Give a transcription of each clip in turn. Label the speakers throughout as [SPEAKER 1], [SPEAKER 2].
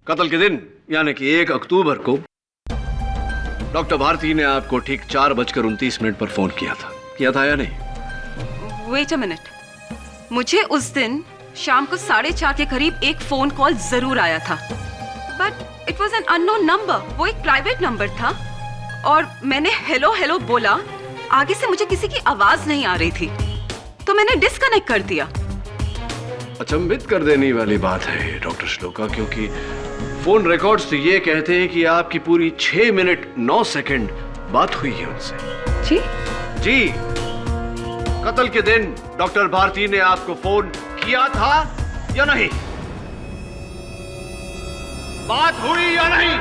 [SPEAKER 1] कत्ल के दिन यानी कि 1 अक्टूबर को डॉक्टर भारती ने आपको ठीक 4:29 पर फोन किया था या नहीं?
[SPEAKER 2] वेट अ मिनट, मुझे उस दिन शाम को 4:30 के करीब एक फोन कॉल जरूर आया था, but it was an unknown number. वो एक प्राइवेट नंबर था और मैंने हेलो हेलो बोला, आगे से मुझे किसी की आवाज नहीं आ रही थी, तो मैंने डिस्कनेक्ट कर दिया।
[SPEAKER 1] अचंभित कर देने वाली बात है डॉक्टर श्लोका, क्योंकि फोन रिकॉर्ड्स तो ये कहते हैं कि आपकी पूरी 6 मिनट 9 सेकंड बात हुई है उनसे।
[SPEAKER 2] जी
[SPEAKER 1] जी, कत्ल के दिन डॉक्टर भारती ने आपको फोन किया था या नहीं? बात हुई या नहीं?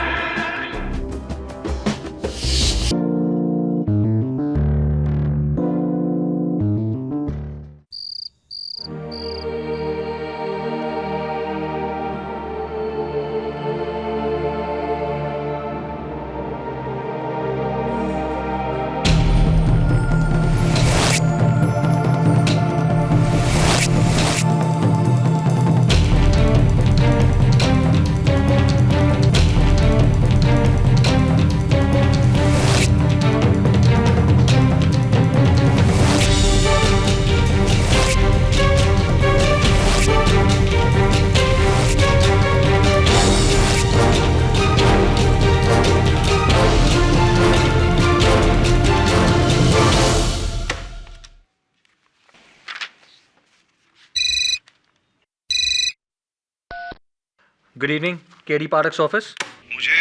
[SPEAKER 3] Good evening, KD parks office.
[SPEAKER 4] मुझे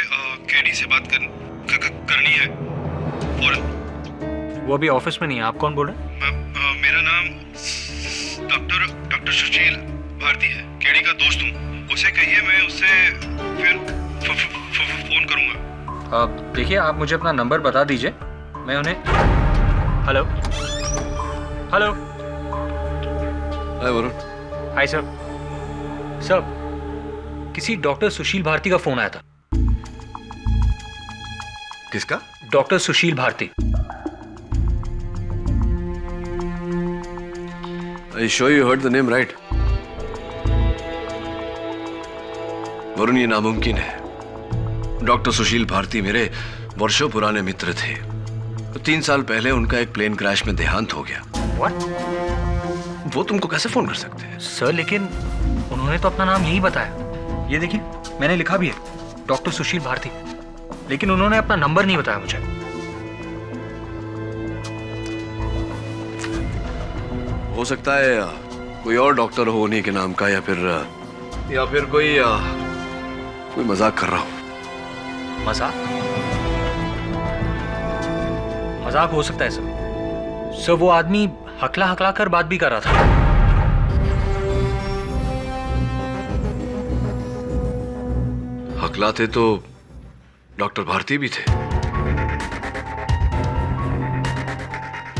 [SPEAKER 4] केडी से बात करनी है फौरन।
[SPEAKER 3] वो अभी ऑफिस में नहीं है। आप कौन बोल रहे हैं?
[SPEAKER 4] मेरा नाम डॉक्टर सुशील भारती है, केडी का दोस्त हूँ। उसे कहिए मैं उससे फिर फोन करूँगा।
[SPEAKER 3] देखिए, आप मुझे अपना नंबर बता दीजिए, मैं उन्हें। Hello hello.
[SPEAKER 1] Hi Varun.
[SPEAKER 3] Hi sir. Sir, किसी डॉक्टर सुशील भारती का फोन आया था।
[SPEAKER 1] किसका?
[SPEAKER 3] Doctor Sushil Bharti.
[SPEAKER 1] I sure you heard the name right? Varun, ये नामुमकिन है। डॉक्टर सुशील भारती मेरे वर्षों पुराने मित्र थे। 3 साल पहले उनका एक प्लेन क्रैश में देहांत हो गया।
[SPEAKER 3] What?
[SPEAKER 1] वो तुमको कैसे फोन कर सकते हैं?
[SPEAKER 3] सर, लेकिन उन्होंने तो अपना नाम यही बताया। ये देखिए, मैंने लिखा भी है, डॉक्टर सुशील भारती, लेकिन उन्होंने अपना नंबर नहीं बताया मुझे।
[SPEAKER 1] हो सकता है कोई और डॉक्टर हो उन्हीं के नाम का, या फिर कोई मजाक कर रहा हो।
[SPEAKER 3] मजाक? मजाक हो सकता है सर। सर, वो आदमी हकला हकला कर बात भी कर रहा था।
[SPEAKER 1] हकलाते तो डॉक्टर भारती भी थे।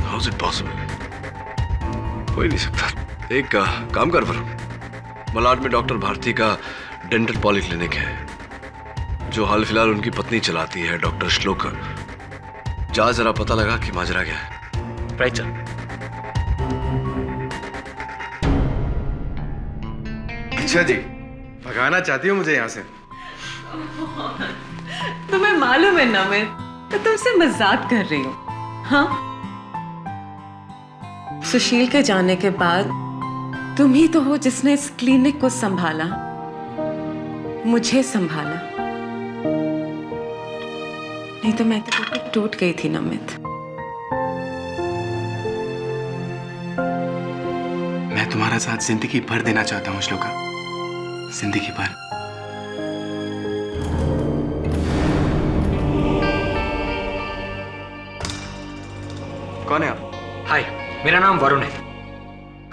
[SPEAKER 1] How is it possible? हो ही नहीं सकता। एक काम कर वरुण, मलाड में डॉक्टर भारती का डेंटल पॉली क्लिनिक है, जो हाल फिलहाल उनकी पत्नी चलाती है, डॉक्टर श्लोका। जा जरा पता लगा कि माजरा क्या है।
[SPEAKER 3] Right sir.
[SPEAKER 5] अच्छा जी, भगाना चाहती हो मुझे यहाँ से?
[SPEAKER 2] तुम्हें मालूम है ना, मैं तो तुमसे मजाक कर रही हूँ। हाँ, सुशील के जाने के बाद तुम ही तो हो जिसने इस क्लिनिक को संभाला, मुझे संभाला। नहीं तो मैं तो टूट गई थी नमित।
[SPEAKER 5] मैं तुम्हारा साथ जिंदगी भर देना चाहता हूँ श्लोका, जिंदगी भर। कौन है आप?
[SPEAKER 3] हाय, मेरा नाम वरुण है,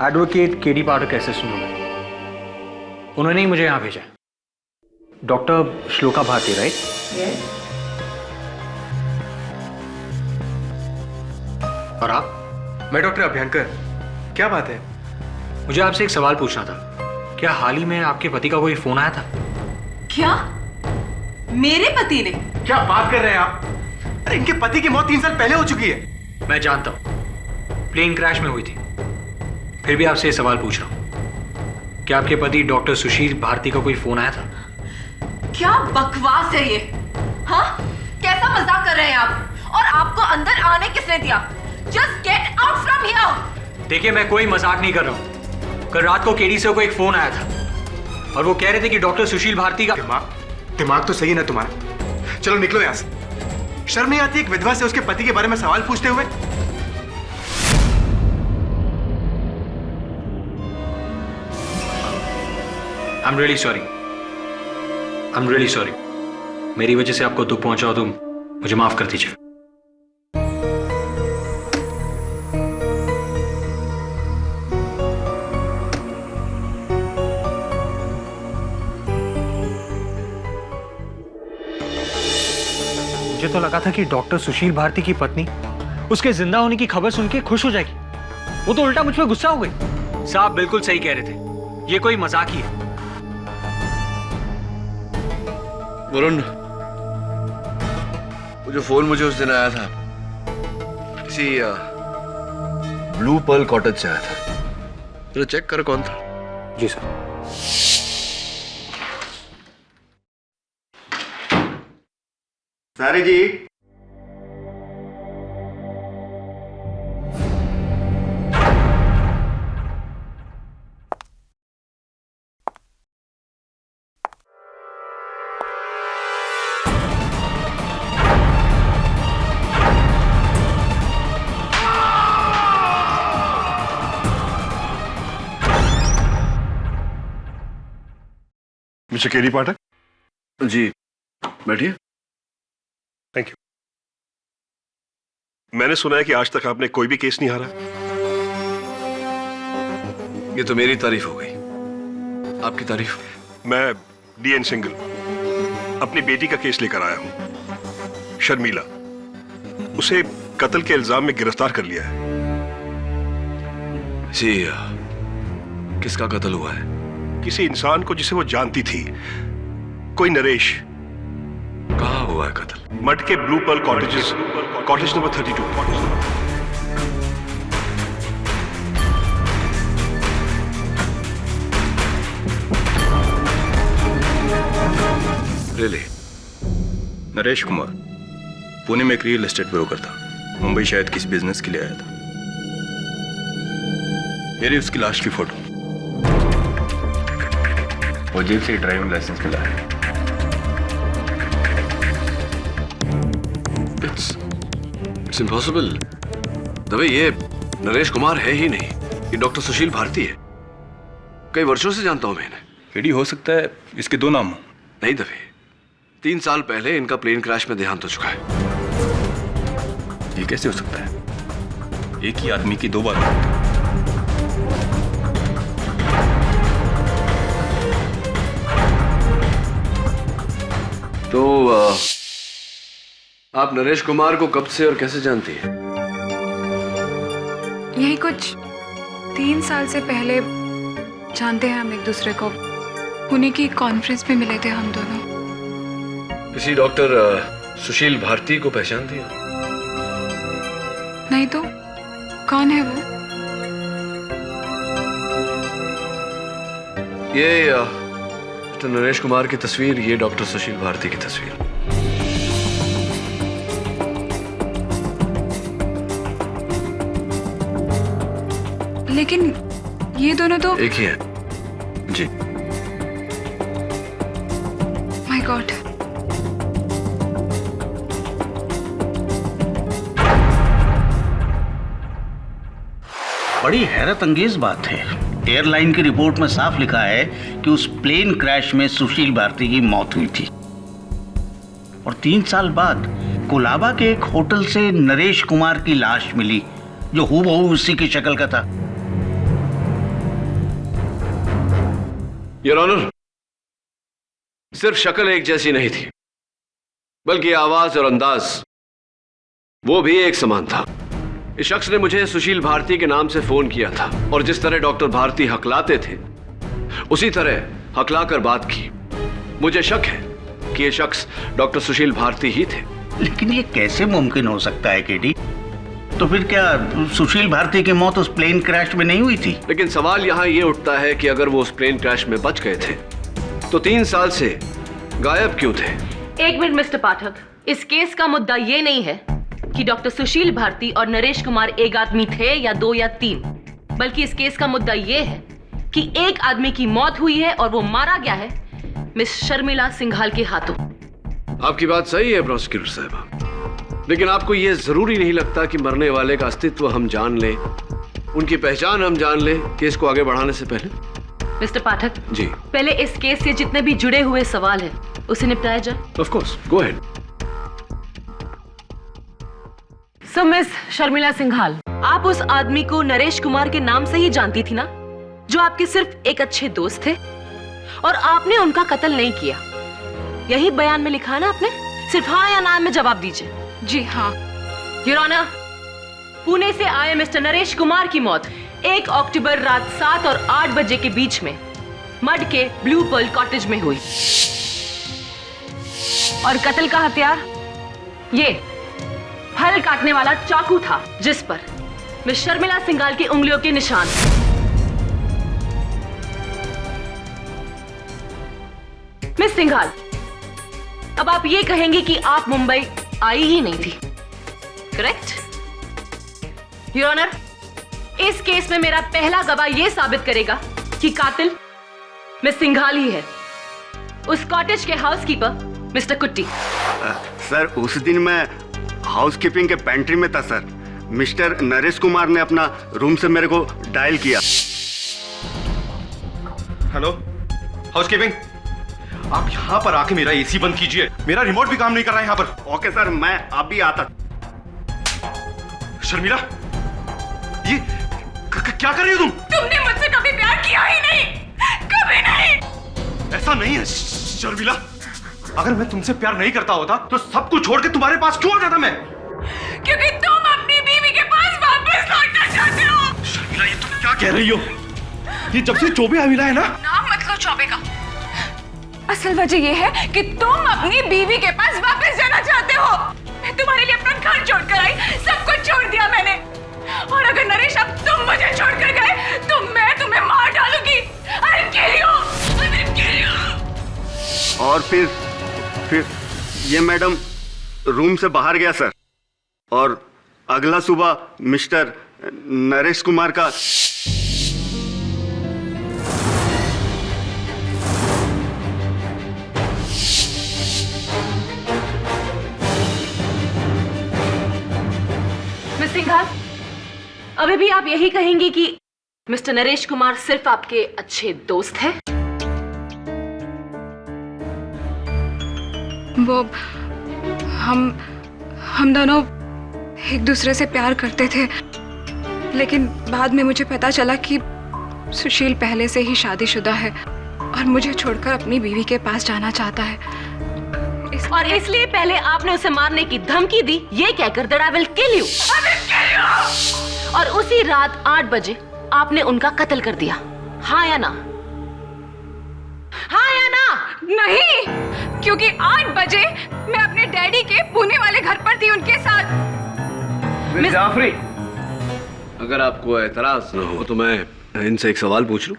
[SPEAKER 3] एडवोकेट केडी पाठक असिस्टेंट हूं मैं। उन्होंने ही मुझे यहाँ भेजा। Doctor Shloka Bharti, right? और आप?
[SPEAKER 5] मैं डॉक्टर अभ्यंकर। क्या बात है?
[SPEAKER 3] मुझे आपसे एक सवाल पूछना था। क्या हाल ही में आपके पति का कोई फोन आया था?
[SPEAKER 2] क्या? मेरे पति ने?
[SPEAKER 5] क्या बात कर रहे हैं आप? अरे इनके पति की मौत 3 साल पहले हो चुकी है।
[SPEAKER 3] मैं जानता हूं, प्लेन क्रैश में हुई थी, फिर भी आपसे ये सवाल पूछ रहा हूं। क्या आपके पति डॉक्टर सुशील भारती का कोई फोन आया था?
[SPEAKER 2] क्या बकवास है ये? हाँ, कैसा मजाक कर रहे हैं आप? और आपको अंदर आने किसने दिया? Just get out from here.
[SPEAKER 3] देखिए, मैं कोई मजाक नहीं कर रहा हूँ। कल रात को केडी से कोई एक फोन आया था और वो कह रहे थे कि डॉक्टर सुशील भारती का
[SPEAKER 5] दिमाग तो सही है ना तुम्हारा? चलो निकलो यहाँ से। शर्म नहीं आती एक विधवा से उसके पति के बारे में सवाल पूछते हुए?
[SPEAKER 3] I'm really sorry. I'm really sorry. मेरी वजह से आपको दुख पहुंचा हो तो मुझे माफ कर दीजिए। मुझे तो लगा था कि डॉक्टर सुशील भारती की पत्नी उसके जिंदा होने की खबर सुन के खुश हो जाएगी। वो तो उल्टा मुझ पर गुस्सा हो गई। साहब बिल्कुल सही कह रहे थे, ये कोई मजाक ही है।
[SPEAKER 1] वरुण, वो जो फोन मुझे उस दिन आया था किसी ब्लू पर्ल कॉटेज से आया था। जरा चेक कर कौन था।
[SPEAKER 3] जी सर।
[SPEAKER 4] सारी जी,
[SPEAKER 6] मिस्टर केडी पाठक।
[SPEAKER 1] जी बैठिए।
[SPEAKER 6] Thank you. मैंने सुना है कि आज तक आपने कोई भी केस नहीं हारा।
[SPEAKER 1] ये तो मेरी तारीफ हो गई, आपकी तारीफ?
[SPEAKER 6] मैं डीएन सिंगल अपनी बेटी का केस लेकर आया हूं, शर्मिला। उसे कत्ल के इल्जाम में गिरफ्तार कर लिया है।
[SPEAKER 1] जी, किसका कत्ल हुआ है?
[SPEAKER 6] किसी इंसान को जिसे वो जानती थी, कोई नरेश।
[SPEAKER 1] कहाँ हुआ है कत्ल?
[SPEAKER 6] मड के blue pearl cottages, cottage number 32।
[SPEAKER 1] Really?
[SPEAKER 7] Naresh Kumar Pune में एक रियल एस्टेट ब्रोकर था। मुंबई शायद किसी बिजनेस के लिए आया था। ये रही उसकी लाश की फोटो। वो जेब से ड्राइविंग लाइसेंस मिला है।
[SPEAKER 1] It's impossible. दबे, ये नरेश कुमार है ही नहीं, ये डॉक्टर सुशील भारती है। कई वर्षों से जानता हूं मैं इन्हें।
[SPEAKER 7] केडी हो सकता है इसके दो नाम हो।
[SPEAKER 1] नहीं दबे, 3 साल पहले इनका प्लेन क्रैश में देहांत हो चुका है।
[SPEAKER 7] ये कैसे हो सकता है? एक ही आदमी की दो बार मौत।
[SPEAKER 1] तो आप नरेश कुमार को कब से और कैसे जानती हैं?
[SPEAKER 8] यही कुछ 3 साल से पहले जानते हैं हम एक दूसरे को। पुणे की कॉन्फ्रेंस में मिले थे हम दोनों।
[SPEAKER 1] किसी डॉक्टर सुशील भारती को पहचानती हैं?
[SPEAKER 8] नहीं तो कौन है वो?
[SPEAKER 1] ये मिस्टर नरेश कुमार की तस्वीर, ये डॉक्टर सुशील भारती की तस्वीर।
[SPEAKER 8] लेकिन ये दोनों तो
[SPEAKER 1] एक ही है। जी।
[SPEAKER 8] My god.
[SPEAKER 9] बड़ी हैरत अंगेज बात है। एयरलाइन की रिपोर्ट में साफ लिखा है कि उस प्लेन क्रैश में सुशील भारती की मौत हुई थी और 3 साल बाद कोलाबा के एक होटल से नरेश कुमार की लाश मिली जो हूबहू उसी की शक्ल का था।
[SPEAKER 1] योर ऑनर, सिर्फ शक्ल एक जैसी नहीं थी, बल्कि आवाज और अंदाज वो भी एक समान था। इस शख्स ने मुझे सुशील भारती के नाम से फोन किया था और जिस तरह डॉक्टर भारती हकलाते थे उसी तरह हकलाकर बात की। मुझे शक है कि यह शख्स डॉक्टर सुशील भारती ही थे।
[SPEAKER 9] लेकिन ये कैसे मुमकिन हो सकता है केडी? तो फिर क्या सुशील भारती की मौत उस प्लेन क्रैश में नहीं हुई थी?
[SPEAKER 1] लेकिन सवाल यहां यह उठता है कि अगर वो उस प्लेन क्रैश में बच गए थे तो 3 साल से गायब क्यों थे?
[SPEAKER 10] एक मिनट मिस्टर पाठक, इस केस का मुद्दा ये नहीं है कि डॉक्टर सुशील भारती और नरेश कुमार एक आदमी थे या दो या तीन, बल्कि इस केस का मुद्दा ये है कि एक आदमी की मौत हुई है और वो मारा गया है मिस शर्मिला सिंघाल के हाथों।
[SPEAKER 1] आपकी बात सही है प्रोसिक्यूटर साहब, लेकिन आपको यह जरूरी नहीं लगता कि मरने वाले का अस्तित्व हम जान लें, उनकी पहचान हम जान लें केस को आगे बढ़ाने से पहले?
[SPEAKER 10] मिस्टर पाठक
[SPEAKER 1] जी,
[SPEAKER 10] पहले इस केस से जितने भी जुड़े हुए सवाल हैं उसे निपटाया जाए।
[SPEAKER 1] Of course, go ahead.
[SPEAKER 10] So miss Sharmila Singhal, आप उस आदमी को नरेश कुमार के नाम से ही जानती थी ना, जो आपके सिर्फ एक अच्छे दोस्त थे, और आपने उनका कत्ल नहीं किया। यही बयान में लिखा है ना आपने? सिर्फ हाँ या ना में जवाब दीजिए।
[SPEAKER 8] जी हाँ।
[SPEAKER 10] योर ऑनर, पुणे से आए मिस्टर नरेश कुमार की मौत 1 अक्टूबर रात 7 और 8 बजे के बीच में मड के ब्लू पर्ल कॉटेज में हुई, और कत्ल का हथियार ये फल काटने वाला चाकू था, जिस पर मिस शर्मिला सिंघाल की उंगलियों के निशान। मिस सिंघाल, अब आप ये कहेंगे कि आप मुंबई आई ही नहीं थी, करेक्ट? योर ऑनर, इस केस में मेरा पहला गवाह यह साबित करेगा कि कातिल मिस सिंघाल ही है, उस कॉटेज के हाउसकीपर मिस्टर कुट्टी।
[SPEAKER 11] सर, उस दिन मैं हाउसकीपिंग के पेंट्री में था सर। मिस्टर नरेश कुमार ने अपना रूम से मेरे को डायल किया।
[SPEAKER 5] हेलो हाउसकीपिंग, आप यहाँ पर आके मेरा एसी बंद कीजिए, मेरा रिमोट भी काम नहीं कर रहा है यहाँ पर।
[SPEAKER 11] ओके सर, मैं अभी आता।
[SPEAKER 5] शर्मिला, ये क्या कर रही हो तुम?
[SPEAKER 8] तुमने मुझसे कभी प्यार किया ही नहीं, कभी नहीं।
[SPEAKER 5] ऐसा नहीं है शर्मिला, अगर मैं तुमसे प्यार नहीं करता होता तो सब कुछ छोड़ के तुम्हारे पास क्यों आ जाता मैं?
[SPEAKER 8] क्योंकि तुम अपनी बीवी के पास वापस लौटना चाहते हो।
[SPEAKER 5] शर्मिला, ये तुम क्या कह रही हो? ये जब से चौबे मिला है ना।
[SPEAKER 8] नाम मत लो चौबे का। असल वजह यह है कि तुम अपनी बीवी के पास वापस जाना चाहते हो। मैं तुम्हारे लिए अपना घर छोड़कर आई, सब कुछ छोड़ दिया मैंने, और अगर नरेश अब तुम मुझे छोड़कर गए तो मैं तुम्हें मार डालूंगी। I'll kill you! I will kill you!
[SPEAKER 11] और फिर ये मैडम रूम से बाहर गया सर, और अगला सुबह मिस्टर नरेश कुमार का
[SPEAKER 10] मिस सिंघाल, अभी भी आप यही कहेंगे कि मिस्टर नरेश कुमार सिर्फ आपके अच्छे दोस्त हैं?
[SPEAKER 8] वो हम दोनों एक दूसरे से प्यार करते थे, लेकिन बाद में मुझे पता चला कि सुशील पहले से ही शादीशुदा है और मुझे छोड़कर अपनी बीवी के पास जाना चाहता है।
[SPEAKER 10] और इसलिए पहले आपने उसे मारने की धमकी दी, ये कहकर that I will kill you. और उसी रात 8 बजे आपने उनका कत्ल कर दिया, हाँ या ना? हाँ या ना?
[SPEAKER 8] नहीं, क्योंकि 8 बजे मैं अपने डैडी के पुणे वाले घर पर थी उनके साथ।
[SPEAKER 1] मिस जाफरी, अगर आपको एतराज न हो तो मैं इनसे एक सवाल पूछ लूं?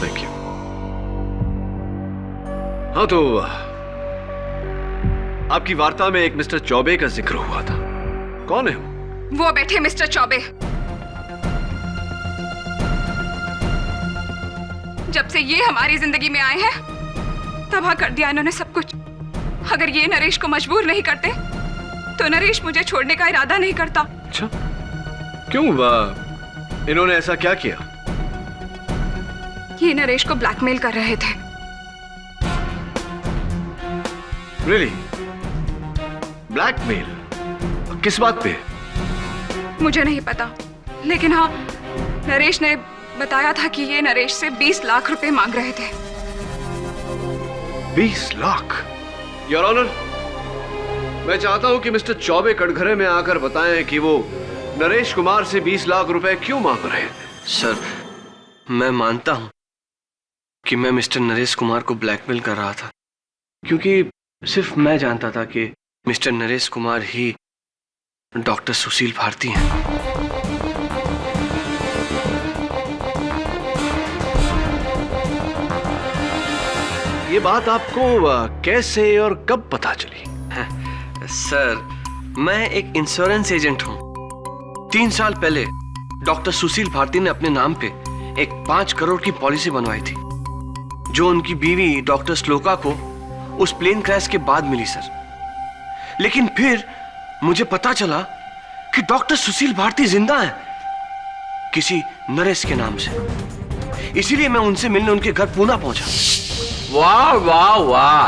[SPEAKER 1] Thank you. हाँ, तो आपकी वार्ता में एक मिस्टर चौबे का जिक्र हुआ था, कौन है
[SPEAKER 8] वो बैठे मिस्टर चौबे। जब से ये हमारी जिंदगी में आए हैं तबाह कर दिया इन्होंने सब कुछ। अगर ये नरेश को मजबूर नहीं करते तो नरेश मुझे छोड़ने का इरादा नहीं करता।
[SPEAKER 1] अच्छा, क्यों? इन्होंने ऐसा क्या किया?
[SPEAKER 8] ये नरेश को ब्लैकमेल कर रहे थे।
[SPEAKER 1] रियली? ब्लैकमेल? किस बात पे?
[SPEAKER 8] मुझे नहीं पता, लेकिन हाँ, नरेश ने बताया था कि ये नरेश से 20 लाख रुपए मांग रहे थे।
[SPEAKER 1] 20 लाख? योर ऑनर, मैं चाहता हूं कि मिस्टर चौबे कटघरे में आकर बताएं कि वो नरेश कुमार से 20 लाख रुपए क्यों मांग रहे थे।
[SPEAKER 12] सर, मैं मानता हूं कि मैं मिस्टर नरेश कुमार को ब्लैकमेल कर रहा था, क्योंकि सिर्फ मैं जानता था कि मिस्टर नरेश कुमार ही डॉक्टर सुशील भारती हैं।
[SPEAKER 1] ये बात आपको कैसे और कब पता चली?
[SPEAKER 12] सर, मैं एक इंश्योरेंस एजेंट हूँ। 3 साल पहले डॉक्टर सुशील भारती ने अपने नाम पे एक 5 करोड़ की पॉलिसी बनवाई थी, जो उनकी बीवी डॉक्टर श्लोका को उस प्लेन क्रैश के बाद मिली सर। लेकिन फिर मुझे पता चला कि डॉक्टर सुशील भारती जिंदा है, किसी नरेश के नाम से। इसीलिए मैं उनसे मिलने उनके घर पुणे पहुंचा।
[SPEAKER 13] वाह वाह वाह,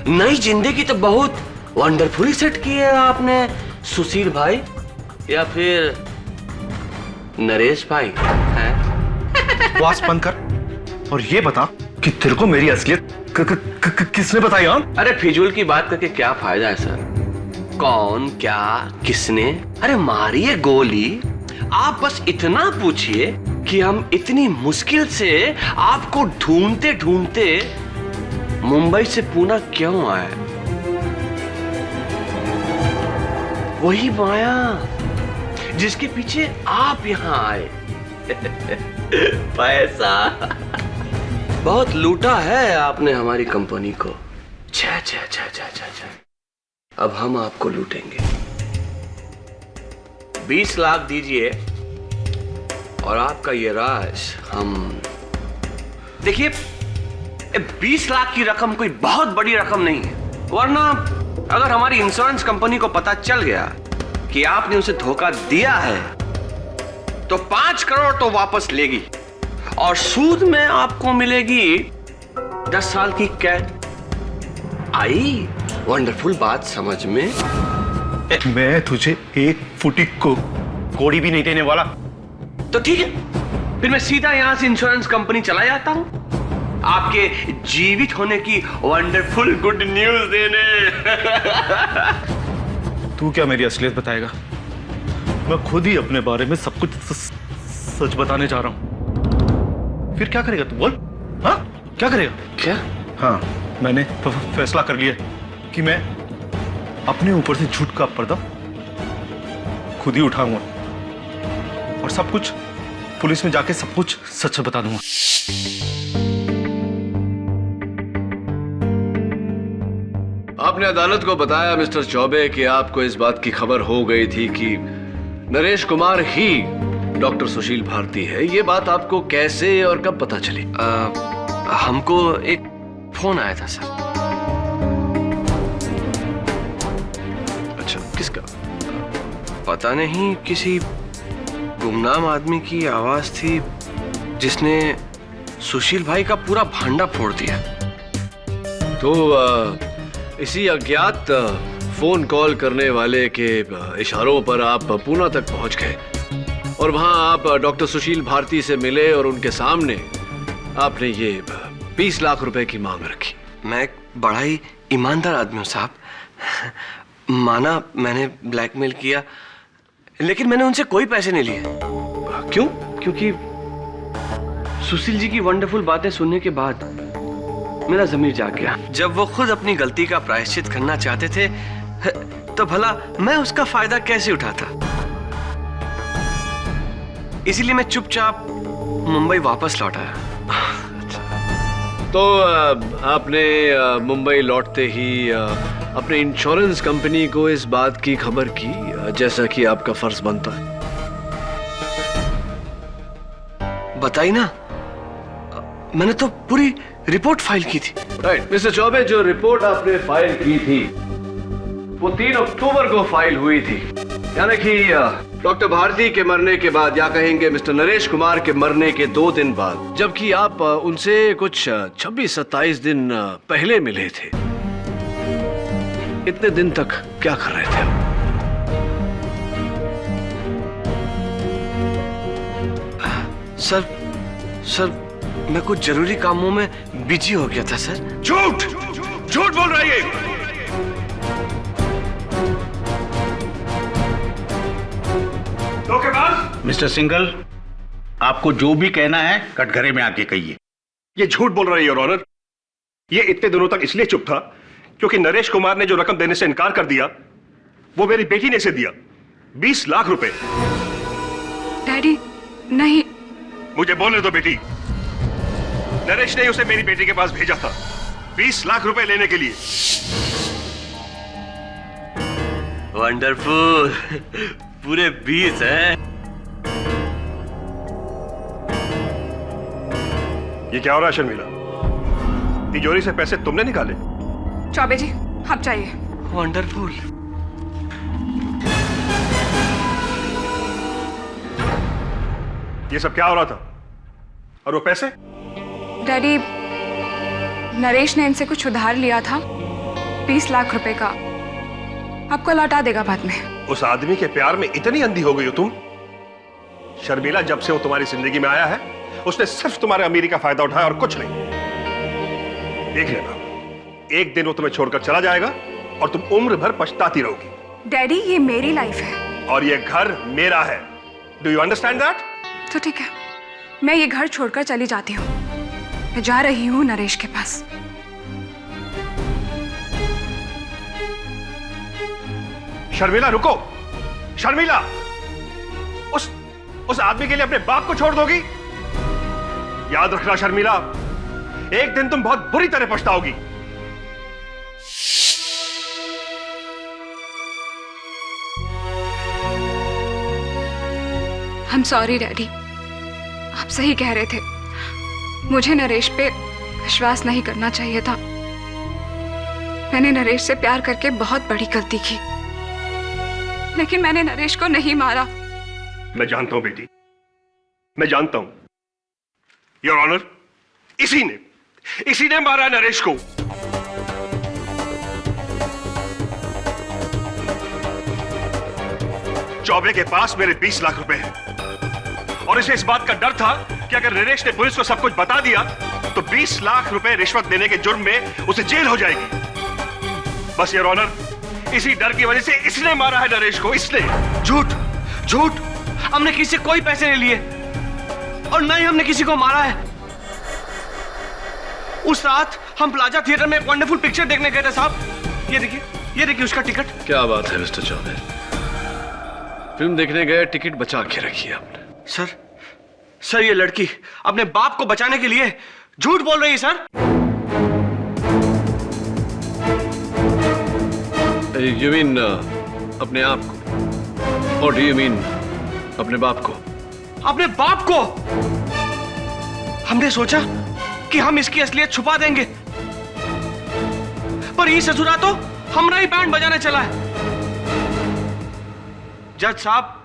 [SPEAKER 13] नई जिंदगी तो बहुत वंडरफुली सेट की है आपने सुशील भाई, या फिर नरेश भाई है?
[SPEAKER 11] बकवास बंद कर और ये बता कि तेरे को मेरी असलियत किसने बताई?
[SPEAKER 13] अरे फिजूल की बात करके क्या फायदा है सर? कौन, क्या, किसने? अरे मारिए गोली, आप बस इतना पूछिए कि हम इतनी मुश्किल से आपको ढूंढते ढूंढते मुंबई से पुणे क्यों आए? वही माया जिसके पीछे आप यहां आए। पैसा बहुत लूटा है आपने हमारी कंपनी को। छे छे छे छे छे छे। अब हम आपको लूटेंगे। 20 लाख दीजिए और आपका ये राज हम। देखिए, 20 लाख की रकम कोई बहुत बड़ी रकम नहीं है, वरना अगर हमारी इंश्योरेंस कंपनी को पता चल गया कि आपने उसे धोखा दिया है तो 5 करोड़ तो वापस लेगी और सूद में आपको मिलेगी 10 साल की कैद। आई वंडरफुल बात समझ में?
[SPEAKER 11] मैं तुझे 1 फुटी को कोड़ी भी नहीं देने वाला।
[SPEAKER 13] तो ठीक है, फिर मैं सीधा यहां से इंश्योरेंस कंपनी चला जाता हूं आपके जीवित होने की वंडरफुल गुड न्यूज देने।
[SPEAKER 11] तू क्या मेरी असलियत बताएगा? मैं खुद ही अपने बारे में सब कुछ सच बताने जा रहा हूं। फिर क्या करेगा तू? बोल। हाँ, क्या करेगा?
[SPEAKER 13] क्या?
[SPEAKER 11] हाँ, मैंने फैसला कर लिया कि मैं अपने ऊपर से झूठ का पर्दा खुद ही उठाऊंगा और सब कुछ पुलिस में जाके सब कुछ सच बता दूंगा।
[SPEAKER 1] आपने अदालत को बताया मिस्टर चौबे कि आपको इस बात की खबर हो गई थी कि नरेश कुमार ही डॉक्टर सुशील भारती है। ये बात आपको कैसे और कब पता चली?
[SPEAKER 12] हमको एक फोन आया था सर।
[SPEAKER 1] अच्छा, किसका?
[SPEAKER 12] पता नहीं, किसी गुमनाम आदमी की आवाज थी जिसने सुशील भाई का पूरा भांडा फोड़ दिया।
[SPEAKER 1] तो इसी अज्ञात फोन कॉल करने वाले के इशारों पर आप पुणे तक पहुंच गए और वहां आप डॉक्टर सुशील भारती से मिले और उनके सामने आपने ये 20 लाख रुपए की मांग रखी।
[SPEAKER 12] मैं एक बड़ा ही ईमानदार आदमी हूं साहब। माना मैंने ब्लैकमेल किया, लेकिन मैंने उनसे कोई पैसे नहीं लिए।
[SPEAKER 1] क्यों?
[SPEAKER 12] क्योंकि सुशील जी की वंडरफुल बातें सुनने के बाद मेरा ज़मीर जाग गया। जब वो खुद अपनी गलती का प्रायश्चित करना चाहते थे तो भला मैं उसका फायदा कैसे उठाता? इसीलिए मैं चुपचाप मुंबई वापस लौट आया।
[SPEAKER 1] तो आपने मुंबई लौटते ही अपने इंश्योरेंस कंपनी को इस बात की खबर की, जैसा कि आपका फर्ज बनता है?
[SPEAKER 12] बताई ना, मैंने तो पूरी रिपोर्ट फाइल की थी।
[SPEAKER 1] राइट मिस्टर चौबे, जो रिपोर्ट आपने फाइल की थी वो 3 अक्टूबर को फाइल हुई थी, यानी कि डॉक्टर भारती के मरने के बाद, या कहेंगे मिस्टर नरेश कुमार के मरने के 2 दिन बाद, जबकि आप उनसे कुछ 26-27 दिन पहले मिले थे। इतने दिन तक क्या कर रहे थे आप?
[SPEAKER 12] सर मैं कुछ जरूरी कामों में बिजी हो गया था सर।
[SPEAKER 6] झूठ झूठ बोल रहा है।
[SPEAKER 9] मिस्टर सिंघल, आपको जो भी कहना है कटघरे में आके कहिए।
[SPEAKER 6] ये झूठ बोल रहा है योर ऑनर। ये इतने दिनों तक इसलिए चुप था क्योंकि नरेश कुमार ने जो रकम देने से इनकार कर दिया वो मेरी बेटी ने इसे दिया, 20 लाख रुपए।
[SPEAKER 8] डैडी नहीं।
[SPEAKER 6] मुझे बोलने दो बेटी। नरेश ने उसे मेरी बेटी के पास भेजा था 20 लाख रुपए लेने के लिए।
[SPEAKER 13] वंडरफुल, पूरे 20 हैं।
[SPEAKER 6] ये क्या हो रहा है शर्मिला? तिजोरी से पैसे तुमने निकाले?
[SPEAKER 8] चौबे जी, आप चाहिए।
[SPEAKER 12] वंडरफुल।
[SPEAKER 6] ये सब क्या हो रहा था? और वो पैसे?
[SPEAKER 8] डैडी, नरेश ने इनसे कुछ उधार लिया था 20 लाख रुपए का, आपको लौटा देगा बाद में।
[SPEAKER 6] उस आदमी के प्यार में इतनी अंधी हो गई हो तुम? शर्मिला, जब से वो तुम्हारी जिंदगी में आया है उसने सिर्फ तुम्हारे अमीरी का फायदा उठाया और कुछ नहीं। देख लेना, एक दिन वो तुम्हें छोड़कर चला जाएगा और तुम उम्र भर पछताती रहोगी।
[SPEAKER 8] डैडी, ये मेरी लाइफ है
[SPEAKER 6] और ये घर मेरा है। Do you understand that?
[SPEAKER 8] तो ठीक है, मैं ये घर छोड़कर चली जाती हूँ। मैं जा रही हूँ नरेश के पास।
[SPEAKER 6] शर्मिला रुको। शर्मिला, उस आदमी के लिए अपने बाप को छोड़ दोगी? याद रखना शर्मिला, एक दिन तुम बहुत बुरी तरह पछताओगी।
[SPEAKER 8] I'm sorry डैडी, आप सही कह रहे थे। मुझे नरेश पे विश्वास नहीं करना चाहिए था। मैंने नरेश से प्यार करके बहुत बड़ी गलती की, लेकिन मैंने नरेश को नहीं मारा।
[SPEAKER 6] मैं जानता हूं बेटी, मैं जानता हूं। योर ऑनर, इसी ने मारा नरेश को। चौबे के पास मेरे 20 लाख रुपए हैं और इसे इस बात का डर था कि अगर नरेश ने पुलिस को सब कुछ बता दिया तो 20 लाख रुपए रिश्वत देने के जुर्म में उसे जेल हो जाएगी। बस योर ऑनर, इसी डर की वजह से इसने मारा है नरेश को। इसने।
[SPEAKER 12] झूठ, झूठ। हमने किसी से कोई पैसे नहीं लिए और न ही हमने किसी को मारा है। उस रात हम प्लाजा थिएटर में एक वंडरफुल पिक्चर देखने गए थे साहब। ये देखिए उसका टिकट।
[SPEAKER 1] क्या बात है मिस्टर चौबे, फिल्म देखने गए, टिकट बचा के रखी आपने।
[SPEAKER 12] सर ये लड़की अपने बाप को बचाने के लिए झूठ बोल रही है सर।
[SPEAKER 1] यू मीन अपने आप को? और डू यू मीन अपने बाप को?
[SPEAKER 12] अपने बाप को। हमने सोचा कि हम इसकी असलियत छुपा देंगे, पर ये ससुरा तो हमरा ही बैंड बजाने चला है। जज साहब,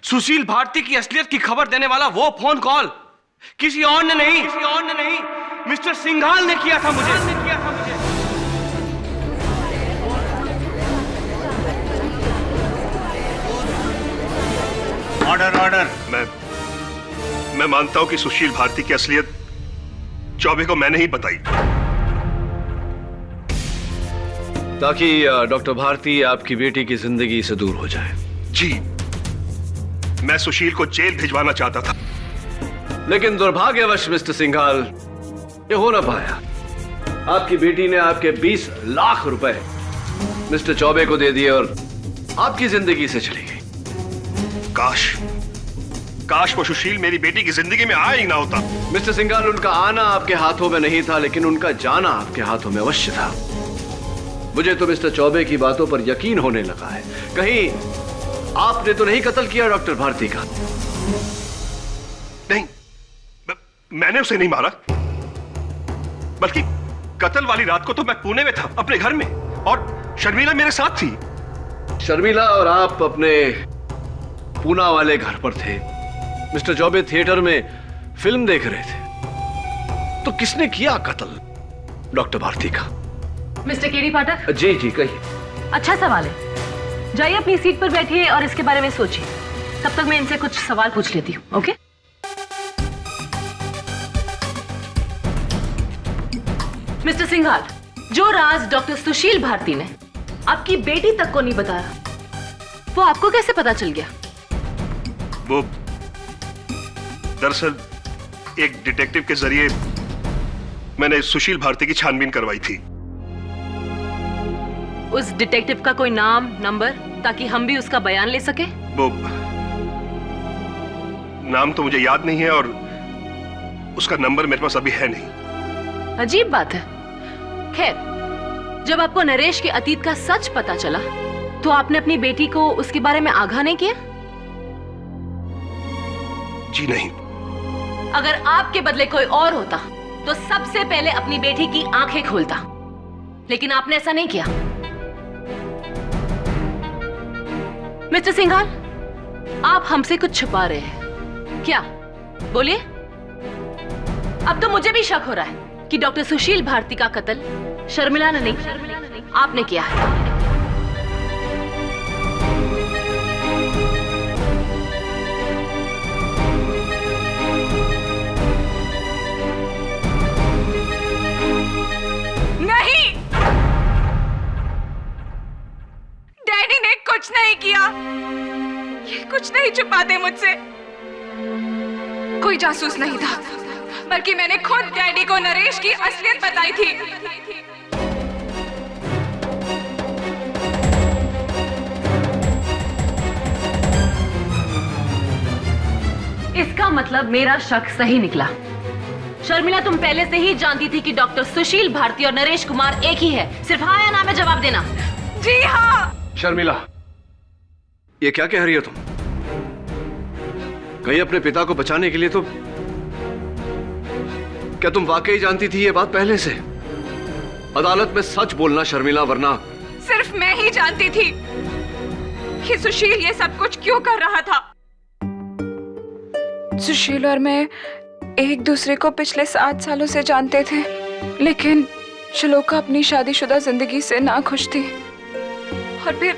[SPEAKER 12] सुशील भारती की असलियत की खबर देने वाला वो फोन कॉल किसी और ने नहीं, मिस्टर सिंघाल ने किया था मुझे।
[SPEAKER 9] ऑर्डर।
[SPEAKER 6] मैं मानता हूं कि सुशील भारती की असलियत चौबे को मैंने ही बताई
[SPEAKER 1] ताकि डॉक्टर भारती आपकी बेटी की जिंदगी से दूर हो जाए।
[SPEAKER 6] जी, मैं सुशील को जेल भिजवाना चाहता था,
[SPEAKER 1] लेकिन दुर्भाग्यवश मिस्टर सिंघाल ये हो ना पाया। आपकी बेटी ने आपके 20 लाख रुपए मिस्टर चौबे को दे दिए और आपकी जिंदगी से चली गई।
[SPEAKER 6] काश वो सुशील मेरी बेटी की जिंदगी में आया ही ना होता।
[SPEAKER 1] मिस्टर सिंघाल, उनका आना आपके हाथों में नहीं था, लेकिन उनका जाना आपके हाथों में अवश्य था। मुझे तो मिस्टर चौबे की बातों पर यकीन होने लगा है। कहीं आपने तो नहीं कत्ल किया डॉक्टर भारती का?
[SPEAKER 6] नहीं, मैंने उसे नहीं मारा, बल्कि कत्ल वाली रात को तो मैं पुणे में था अपने घर में और शर्मिला मेरे साथ थी।
[SPEAKER 1] शर्मिला और आप अपने पूना वाले घर पर थे। मिस्टर चौबे थिएटर में फिल्म देख रहे थे। तो किसने किया कत्ल डॉक्टर भारती का?
[SPEAKER 10] मिस्टर केडी पाठक।
[SPEAKER 1] जी कहिए।
[SPEAKER 10] अच्छा सवाल है, जाइए अपनी सीट पर बैठिए और इसके बारे में सोचिए। तब तक मैं इनसे कुछ सवाल पूछ लेती हूँ। ओके? मिस्टर सिंघाल, जो राज डॉक्टर सुशील भारती ने आपकी बेटी तक को नहीं बताया, वो आपको कैसे पता चल गया?
[SPEAKER 6] वो दरअसल एक डिटेक्टिव के जरिए मैंने सुशील भारती की छानबीन करवाई थी।
[SPEAKER 10] उस डिटेक्टिव का कोई नाम, नंबर, ताकि हम भी उसका बयान ले सके?
[SPEAKER 6] वो नाम तो मुझे याद नहीं है और उसका नंबर मेरे पास अभी है नहीं।
[SPEAKER 10] अजीब बात है। खैर, जब आपको नरेश के अतीत का सच पता चला तो आपने अपनी बेटी को उसके बारे में आगाह नहीं किया?
[SPEAKER 6] जी नहीं।
[SPEAKER 10] अगर आपके बदले कोई और होता तो सबसे पहले अपनी बेटी की आंखें खोलता, लेकिन आपने ऐसा नहीं किया। मिस्टर सिंघाल, आप हमसे कुछ छुपा रहे हैं क्या? बोलिए। अब तो मुझे भी शक हो रहा है कि डॉक्टर सुशील भारती का कत्ल शर्मिला ने नहीं, आपने किया है।
[SPEAKER 8] नहीं, डैडी ने कुछ नहीं किया। ये कुछ नहीं छुपाते मुझसे। कोई जासूस नहीं था, बल्कि मैंने खुद डैडी को नरेश की असलियत बताई थी।
[SPEAKER 10] इसका मतलब मेरा शक सही निकला। शर्मिला, तुम पहले से ही जानती थी कि डॉक्टर सुशील भारती और नरेश कुमार एक ही है। सिर्फ हाँ या ना में जवाब देना।
[SPEAKER 8] जी हाँ।
[SPEAKER 1] शर्मिला, ये क्या कह रही हो तुम? कहीं अपने पिता को बचाने के लिए तो क्या तुम वाकई जानती थी ये बात पहले से? अदालत में सच बोलना शर्मिला, वरना।
[SPEAKER 8] सिर्फ मैं ही जानती थी कि सुशील ये सब कुछ क्यों कर रहा था। सुशील और मैं एक दूसरे को पिछले 7 सालों से जानते थे, लेकिन श्लोका अपनी शादीशुदा जिंदगी से नाखुश थी। और फिर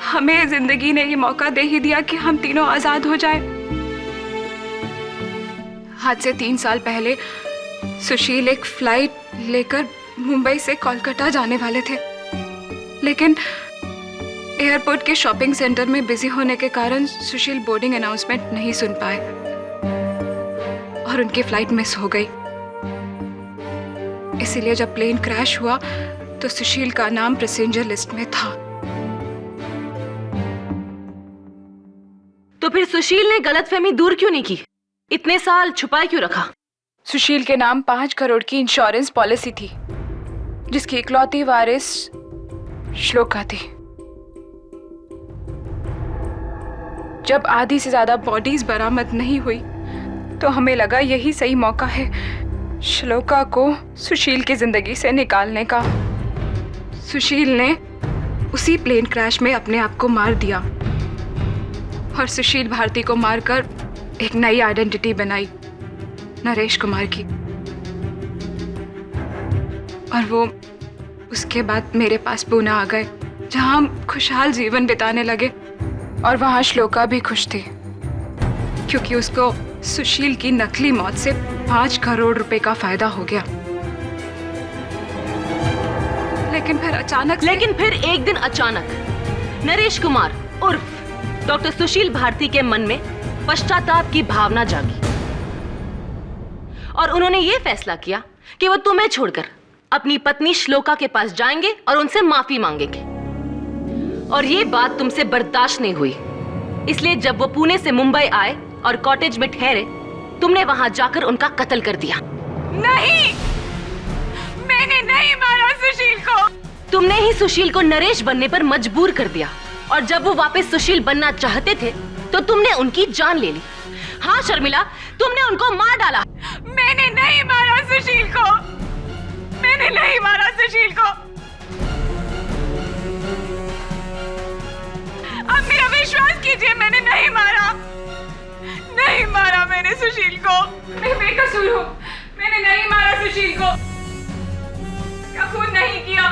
[SPEAKER 8] हमें जिंदगी ने ये मौका दे ही दिया कि हम तीनों आजाद हो जाएं। आज से 3 साल पहले सुशील एक फ्लाइट लेकर मुंबई से कोलकाता जाने वाले थे, लेकिन एयरपोर्ट के शॉपिंग सेंटर में बिजी होने के कारण सुशील बोर्डिंग अनाउंसमेंट नहीं सुन पाए और उनकी फ्लाइट मिस हो गई। इसीलिए जब प्लेन क्रैश हुआ तो सुशील का नाम पैसेंजर लिस्ट में था।
[SPEAKER 10] तो फिर सुशील ने गलतफहमी दूर क्यों नहीं की? इतने साल छुपाए क्यों रखा?
[SPEAKER 8] सुशील के नाम 5 करोड़ की इंश्योरेंस पॉलिसी थी, जिसकी इकलौती वारिस श्लोका थी। जब आधी से ज्यादा बॉडीज बरामद नहीं हुई तो हमें लगा यही सही मौका है श्लोका को सुशील की जिंदगी से निकालने का। सुशील ने उसी प्लेन क्रैश में अपने आप को मार दिया और सुशील भारती को मारकर एक नई आइडेंटिटी बनाई, नरेश कुमार की। और वो उसके बाद मेरे पास पुणे आ गए, जहां हम खुशहाल जीवन बिताने लगे। और वहां श्लोका भी खुश थी, क्योंकि उसको सुशील की नकली मौत से 5 करोड़ रुपए का फायदा हो गया। लेकिन फिर
[SPEAKER 10] एक दिन अचानक नरेश कुमार उर्फ डॉक्टर सुशील भारती के मन में पश्चाताप की भावना जागी और उन्होंने ये फैसला किया कि वो तुम्हें छोड़कर अपनी पत्नी श्लोका के पास जाएंगे और उनसे माफी मांगेंगे। और ये बात तुमसे बर्दाश्त नहीं हुई, इसलिए जब वो पुणे से मुंबई आए और कॉटेज में ठहरे, तुमने वहां जाकर उनका कत्ल कर दिया।
[SPEAKER 8] नहीं, मैंने नहीं मारा सुशील को।
[SPEAKER 10] तुमने ही सुशील को नरेश बनने पर मजबूर कर दिया, और जब वो वापस सुशील बनना चाहते थे तो तुमने उनकी जान ले ली। हाँ शर्मिला, तुमने उनको मार डाला।
[SPEAKER 8] मैंने नहीं मारा सुशील को, मैंने नहीं मारा सुशील को। अब मेरा विश्वास कीजिए, मैंने नहीं मारा, नहीं मारा मैंने सुशील को। मैं बेकसूर हूँ, मैंने नहीं मारा सुशील को, कसूर नहीं किया।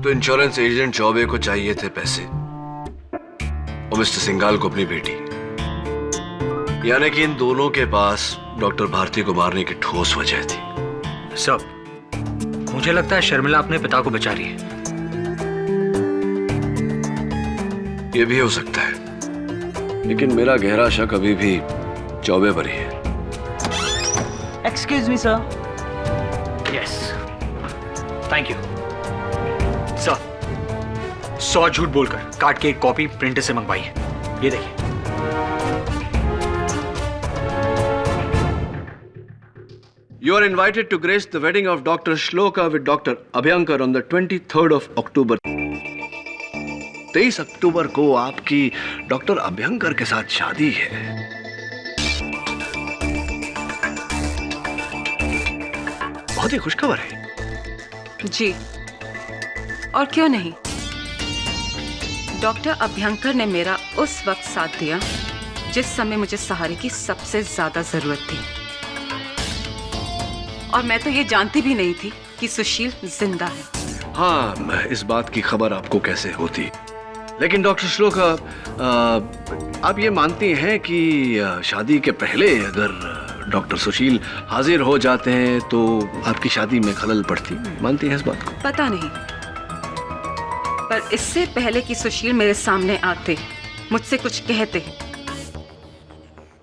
[SPEAKER 1] तो इंश्योरेंस एजेंट चौबे को चाहिए थे पैसे और मिस्टर सिंघाल को अपनी बेटी, यानी कि इन दोनों के पास डॉक्टर भारती को मारने की ठोस वजह थी।
[SPEAKER 3] सब मुझे लगता है शर्मिला अपने पिता को बचा रही है।
[SPEAKER 1] यह भी हो सकता है, लेकिन मेरा गहरा शक अभी भी चौबे पर ही है।
[SPEAKER 3] Excuse me sir. Yes, thank you sir. 100 झूठ बोलकर कार्ड की एक कॉपी प्रिंटर से मंगवाई है। ये देखिए।
[SPEAKER 1] You are invited to grace the wedding of Dr. Shloka with Dr. Abhyankar on the 23rd of October. 23 अक्टूबर को आपकी डॉक्टर अभ्यंकर के साथ शादी है। बहुत ही खुशखबर है।
[SPEAKER 2] जी, और क्यों नहीं। डॉक्टर अभ्यंकर ने मेरा उस वक्त साथ दिया जिस समय मुझे सहारे की सबसे ज्यादा जरूरत थी, और मैं तो ये जानती भी नहीं थी कि सुशील जिंदा है।
[SPEAKER 1] हाँ, इस बात की खबर आपको कैसे होती? लेकिन डॉक्टर श्लोका, आप ये मानती हैं कि शादी के पहले अगर डॉक्टर सुशील हाजिर हो जाते हैं तो आपकी शादी में खलल पड़ती? मानती हैं इस बात को?
[SPEAKER 2] पता नहीं, पर इससे पहले कि सुशील मेरे सामने आते, मुझसे कुछ कहते,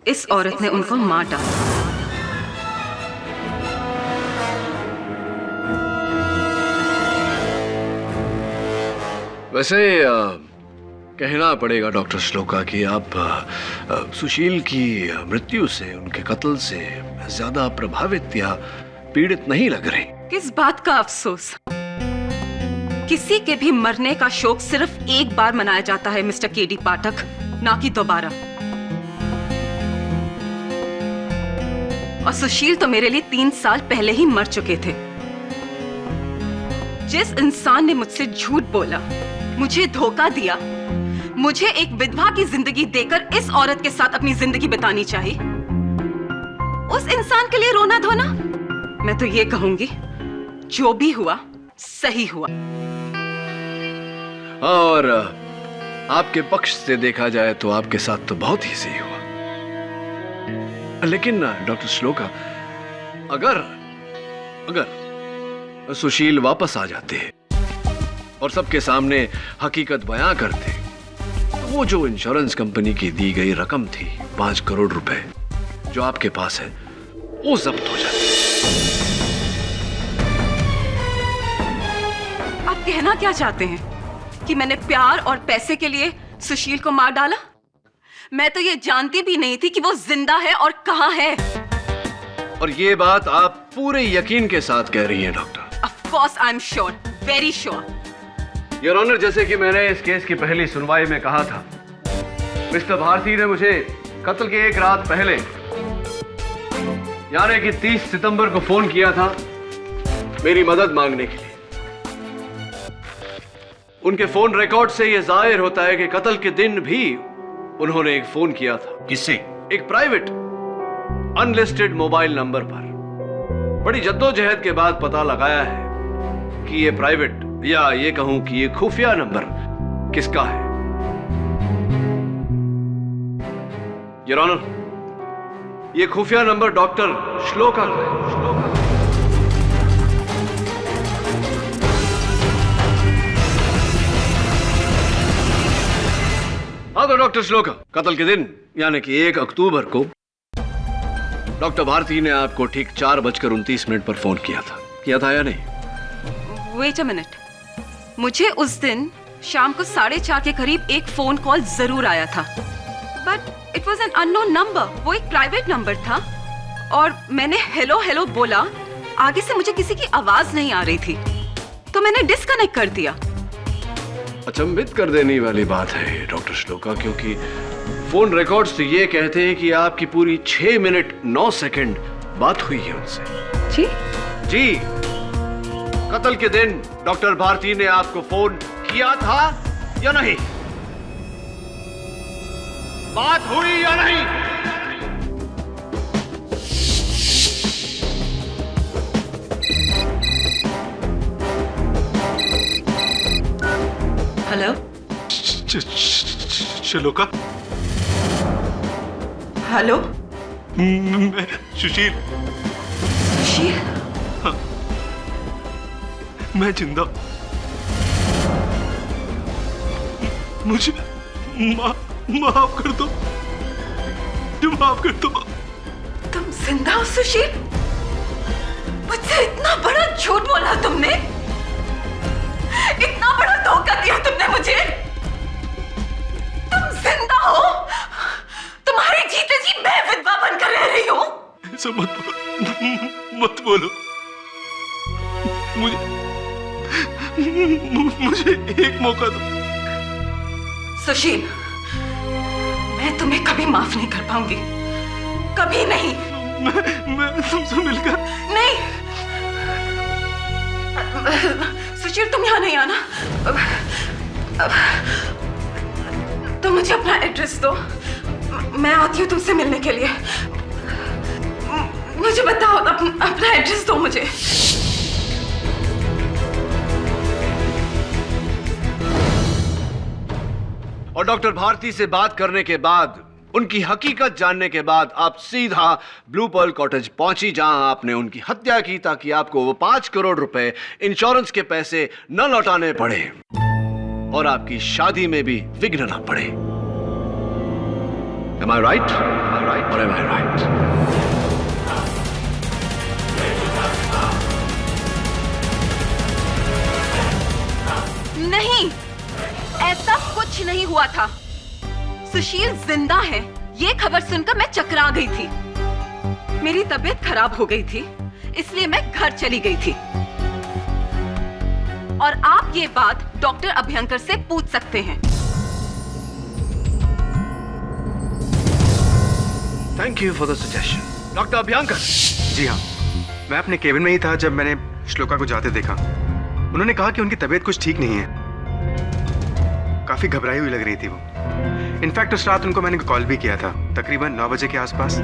[SPEAKER 2] इस औरत ने उनको मार डाला।
[SPEAKER 1] वैसे कहना पड़ेगा डॉक्टर श्लोका कि आप सुशील की मृत्यु से, उनके कत्ल से ज्यादा प्रभावित या पीड़ित नहीं लग रही।
[SPEAKER 2] किस बात का अफसोस? किसी के भी मरने का शोक सिर्फ एक बार मनाया जाता है मिस्टर केडी पाठक, ना कि दोबारा। और सुशील तो मेरे लिए 3 साल पहले ही मर चुके थे। जिस इंसान ने मुझसे झूठ बोला, मुझे धोखा दिया, मुझे एक विधवा की जिंदगी देकर इस औरत के साथ अपनी जिंदगी बितानी चाहिए, उस इंसान के लिए रोना धोना? मैं तो ये कहूंगी, जो भी हुआ सही हुआ।
[SPEAKER 1] और आपके पक्ष से देखा जाए तो आपके साथ तो बहुत ही सही हुआ। लेकिन डॉक्टर श्लोका, अगर सुशील वापस आ जाते और सबके सामने हकीकत बयां करते, तो वो जो इंश्योरेंस कंपनी की दी गई रकम थी 5 करोड़ रुपए जो आपके पास है, वो जब्त हो जाती।
[SPEAKER 2] आप कहना क्या चाहते हैं कि मैंने प्यार और पैसे के लिए सुशील को मार डाला? मैं तो ये जानती भी नहीं थी कि वो जिंदा है और कहां है।
[SPEAKER 1] और ये बात आप पूरे यकीन के साथ कह रही हैं doctor?
[SPEAKER 2] Of course I'm sure, very sure.
[SPEAKER 1] Your honour, जैसे कि मैंने इस केस की पहली सुनवाई में कहा था, मिस्टर भारती ने मुझे कत्ल के एक रात पहले, यानी कि 30 सितंबर को फोन किया था मेरी मदद मांगने के लिए। उनके फोन रिकॉर्ड से यह जाहिर होता है कि कत्ल के दिन भी उन्होंने एक फोन किया था।
[SPEAKER 9] किससे?
[SPEAKER 1] एक प्राइवेट अनलिस्टेड मोबाइल नंबर पर। बड़ी जद्दोजहद के बाद पता लगाया है कि ये प्राइवेट, या ये कहूं कि ये खुफिया नंबर किसका है। योर ऑनर, ये खुफिया नंबर डॉक्टर श्लोका का है। हाँ तो डॉक्टर श्लोका, कत्ल के दिन यानी कि 1 अक्टूबर को डॉक्टर भारती ने आपको ठीक 4:29 पर फोन किया था या नहीं?
[SPEAKER 2] Wait a minute. मुझे उस दिन शाम को 4:30 के करीब एक फोन कॉल जरूर आया था, but it was an unknown number. वो एक प्राइवेट नंबर था और मैंने हेलो हेलो बोला, आगे से मुझे किसी की आवाज नहीं आ रही थी, तो मैंने डिस्कनेक्ट कर दिया।
[SPEAKER 1] अचंभित कर देने वाली बात है डॉक्टर श्लोका, क्योंकि फोन रिकॉर्ड्स तो ये कहते हैं कि आपकी पूरी 6 मिनट 9 सेकंड बात हुई है उनसे। जी, कत्ल के दिन डॉक्टर भारती ने आपको फोन किया था या नहीं? बात हुई या नहीं?
[SPEAKER 2] हेलो,
[SPEAKER 11] श्लोका?
[SPEAKER 2] हेलो,
[SPEAKER 11] मैं सुशील।
[SPEAKER 2] सुशील?
[SPEAKER 11] हाँ, मैं जिंदा। मुझे माफ कर दो, माफ कर दो।
[SPEAKER 2] तुम जिंदा हो सुशील? मुझसे इतना बड़ा झूठ बोला तुमने, इतना बड़ा
[SPEAKER 8] धोखा दिया तुमने मुझे। तुम जिंदा हो, तुम्हारे जीते जी मैं विधवा बनकर रह रही हूँ।
[SPEAKER 11] ऐसा मत बोलो। मुझे एक मौका दो।
[SPEAKER 8] सुशील, मैं तुम्हें कभी माफ नहीं कर पाऊंगी, कभी नहीं।
[SPEAKER 11] मैं तुमसे मिलकर
[SPEAKER 8] नहीं सुशील, तुम यहाँ नहीं आना। तुम मुझे अपना एड्रेस दो, मैं आती हूँ तुमसे मिलने के लिए। मुझे बताओ, अपना एड्रेस दो मुझे।
[SPEAKER 1] और डॉक्टर भारती से बात करने के बाद, उनकी हकीकत जानने के बाद आप सीधा ब्लू पर्ल कॉटेज पहुंची, जहां आपने उनकी हत्या की ताकि आपको वो 5 करोड़ रुपए इंश्योरेंस के पैसे न लौटाने पड़े और आपकी शादी में भी विघ्न न पड़े। Am I right? Or am I right?
[SPEAKER 2] नहीं, ऐसा कुछ नहीं हुआ था। सुशील जिंदा है, ये खबर सुनकर मैं चकरा गई थी। मेरी तबीयत खराब हो गई थी, इसलिए मैं घर चली गई थी। और आप ये बात डॉक्टर अभ्यंकर से पूछ सकते हैं।
[SPEAKER 1] Thank you for the suggestion, doctor Abhyankar.
[SPEAKER 5] जी हाँ, मैं अपने केबिन में ही था जब मैंने श्लोका को जाते देखा। उन्होंने कहा कि उनकी तबीयत कुछ ठीक नहीं है, काफी घबराई हुई लग रही थी वो। इनफैक्ट उस रात उनको मैंने कॉल भी किया था, तकरीबन 9 बजे के आसपास,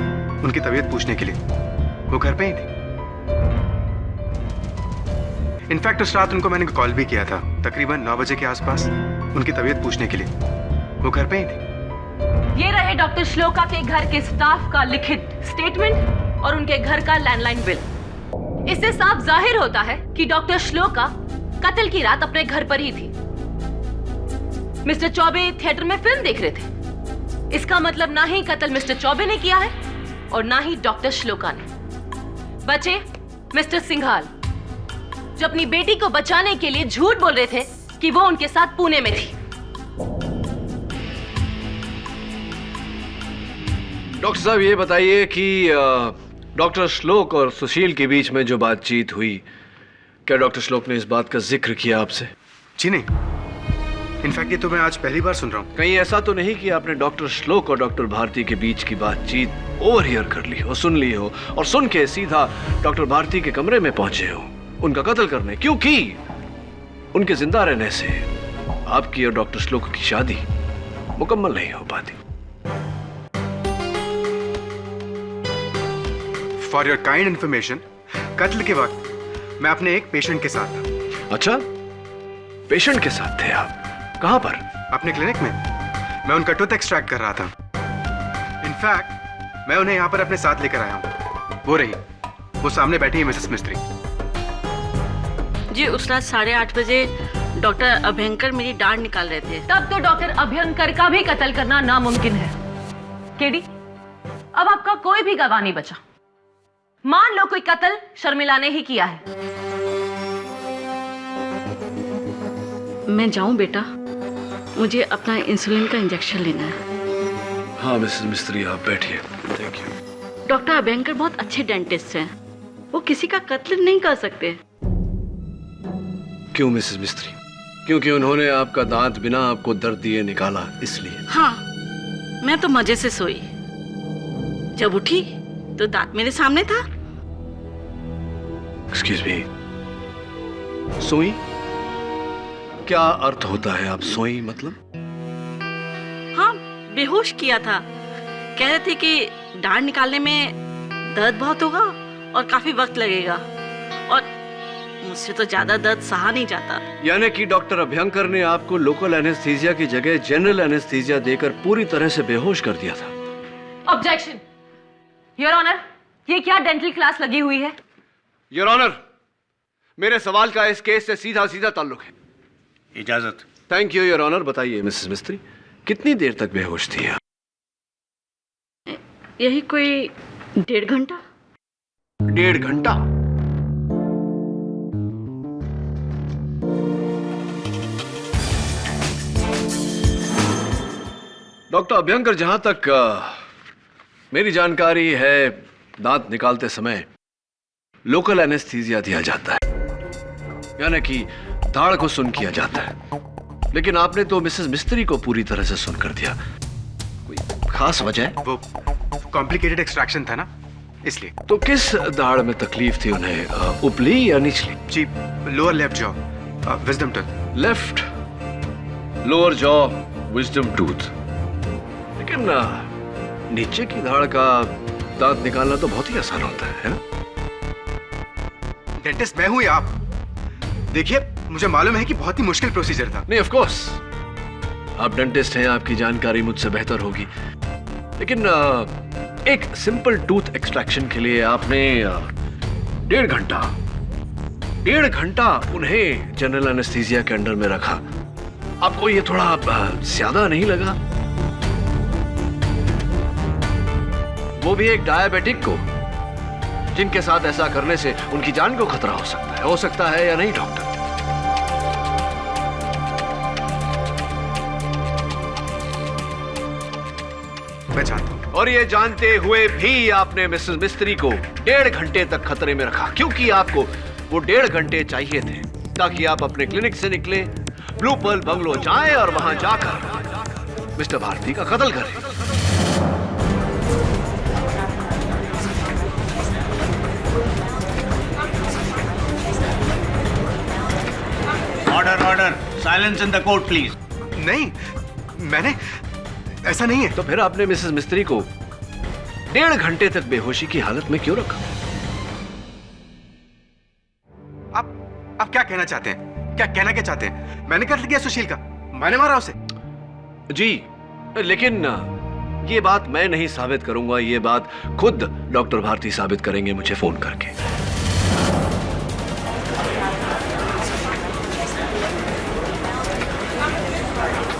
[SPEAKER 5] उनकी तबीयत पूछने के लिए। वो घर पे ही थी। इनफैक्ट उस रात उनको मैंने कॉल भी किया था, तकरीबन 9 बजे के आसपास, उनकी तबीयत पूछने के लिए। वो घर पे ही थी।
[SPEAKER 10] ये रहे डॉक्टर श्लोका के घर के स्टाफ का लिखित स्टेटमेंट और उनके घर का लैंडलाइन बिल। इससे साफ जाहिर होता है कि डॉक्टर श्लोका कत्ल की रात अपने घर पर ही थी। मिस्टर चौबे थिएटर में फिल्म देख रहे थे। इसका मतलब ना ही कत्ल मिस्टर चौबे ने किया है और ना ही डॉक्टर श्लोका ने। बचे मिस्टर सिंघाल, जो अपनी बेटी को बचाने के लिए झूठ बोल रहे थे कि वो उनके साथ पुणे में थी।
[SPEAKER 1] डॉक्टर साहब, ये बताइए कि डॉक्टर श्लोक और सुशील के बीच में जो बातचीत हुई, क्या डॉक्टर श्लोक ने इस बात का जिक्र किया आपसे?
[SPEAKER 5] जी नहीं, इनफैक्ट ये तो मैं आज पहली बार सुन रहा हूँ।
[SPEAKER 1] कहीं ऐसा तो नहीं कि आपने डॉक्टर श्लोक और डॉक्टर भारती के बीच की बातचीत ओवरहियर कर ली हो, सुन ली हो और सुन के सीधा डॉक्टर भारती के कमरे में पहुंचे हो उनका कत्ल करने, क्योंकि उनके जिंदा रहने से आपकी और डॉक्टर श्लोक की शादी मुकम्मल नहीं हो पाती।
[SPEAKER 5] फॉर योर काइंड इन्फॉर्मेशन, कत्ल के वक्त मैं अपने एक पेशेंट के साथ था।
[SPEAKER 1] अच्छा, पेशेंट के साथ थे आप? कहां पर?
[SPEAKER 5] अपने क्लिनिक में। मैं उनका टूथ एक्सट्रैक्ट कर रहा था। इनफैक्ट मैं उन्हें यहाँ पर अपने साथ लेकर आया हूँ। वो रही, वो सामने बैठी है मिसेस मिस्त्री।
[SPEAKER 10] जी, उस रात 8:30 बजे डॉक्टर अभ्यंकर मेरी डांड निकाल रहे थे। तब तो डॉक्टर अभ्यंकर का भी कत्ल करना नामुमकिन है। केडी, अब आपका कोई भी गवाह नहीं बचा। मान लो कोई कत्ल शर्मिला ने ही किया है। मैं जाऊं बेटा, मुझे अपना इंसुलिन का इंजेक्शन लेना है।
[SPEAKER 1] हाँ मिसेस मिस्त्री, आप बैठिए। Thank you.
[SPEAKER 10] डॉक्टर अभ्यंकर बहुत अच्छे डेंटिस्ट हैं, वो किसी का कत्ल नहीं कर सकते।
[SPEAKER 1] क्यों मिसेस मिस्त्री? क्योंकि उन्होंने आपका दांत बिना आपको दर्द दिए निकाला, इसलिए?
[SPEAKER 10] हाँ, मैं तो मजे से सोई। जब उठी तो दांत मेरे सामने था।
[SPEAKER 1] एक्सक्यूज मी, सोई? क्या अर्थ होता है आप सोई मतलब?
[SPEAKER 10] हाँ, बेहोश किया था। कह रहे थे कि डांड निकालने में दर्द बहुत होगा और काफी वक्त लगेगा, और मुझसे तो ज्यादा दर्द सहा नहीं जाता।
[SPEAKER 1] यानी कि डॉक्टर अभ्यंकर ने आपको लोकल एनेस्थीसिया की जगह जनरल एनेस्थीसिया देकर पूरी तरह से बेहोश कर दिया था।
[SPEAKER 10] ऑब्जेक्शन, योर ऑनर, ये क्या डेंटल क्लास लगी हुई है?
[SPEAKER 1] योर ऑनर, मेरे सवाल का इस केस से सीधा सीधा ताल्लुक है।
[SPEAKER 9] इजाजत।
[SPEAKER 1] Thank you your honour. बताइए मिसेस मिस्त्री, कितनी देर तक बेहोश थी आप?
[SPEAKER 10] यही कोई 1.5 घंटा।
[SPEAKER 1] 1.5 घंटा? डॉक्टर अभ्यंकर, जहां तक मेरी जानकारी है, दांत निकालते समय लोकल एनेस्थीसिया दिया जाता है, यानी कि दाढ़ को सुन किया जाता है। लेकिन आपने तो मिसेस मिस्त्री को पूरी तरह से सुन कर दिया। कोई खास वजह?
[SPEAKER 5] वो कॉम्प्लिकेटेड एक्सट्रैक्शन था ना, इसलिए।
[SPEAKER 1] तो किस दाढ़ में तकलीफ थी उन्हें, उपली या निचली?
[SPEAKER 5] जी, lower left jaw, wisdom tooth.
[SPEAKER 1] Left lower jaw, wisdom tooth. लेकिन नीचे की दाढ़ का दांत निकालना तो बहुत ही आसान होता है ना?
[SPEAKER 5] डेंटिस्ट मैं हूं या आप? देखिए, मुझे मालूम है कि बहुत ही मुश्किल प्रोसीजर था।
[SPEAKER 1] नहीं, ऑफ कोर्स आप डेंटिस्ट हैं, आपकी जानकारी मुझसे बेहतर होगी। लेकिन एक सिंपल टूथ एक्सट्रैक्शन के लिए आपने 1.5 घंटा उन्हें जनरल एनेस्थीसिया के अंडर में रखा। आपको ये थोड़ा ज्यादा नहीं लगा? वो भी एक डायबिटिक को, जिनके साथ ऐसा करने से उनकी जान को खतरा हो सकता है या नहीं डॉक्टर?
[SPEAKER 5] मैं जानता हूं।
[SPEAKER 1] और ये जानते हुए भी आपने मिसेस मिस्त्री को 1.5 घंटे तक खतरे में रखा, क्योंकि आपको वो 1.5 घंटे चाहिए थे ताकि आप अपने क्लिनिक से निकले, ब्लू पर्ल बंगलो जाएं और वहां जाकर मिस्टर भारती का कत्ल करें।
[SPEAKER 9] Order, silence in the court please.
[SPEAKER 5] नहीं, मैंने ऐसा नहीं है।
[SPEAKER 1] तो फिर आपने मिसेस मिस्त्री को 1.5 घंटे तक बेहोशी की हालत में क्यों रखा?
[SPEAKER 5] आप क्या कहना चाहते हैं? क्या चाहते हैं? मैंने कत्ल किया सुशील का, मैंने मारा उसे।
[SPEAKER 1] जी, लेकिन ये बात मैं नहीं साबित करूंगा, ये बात खुद डॉक्टर भारती साबित करेंगे मुझे फोन करके।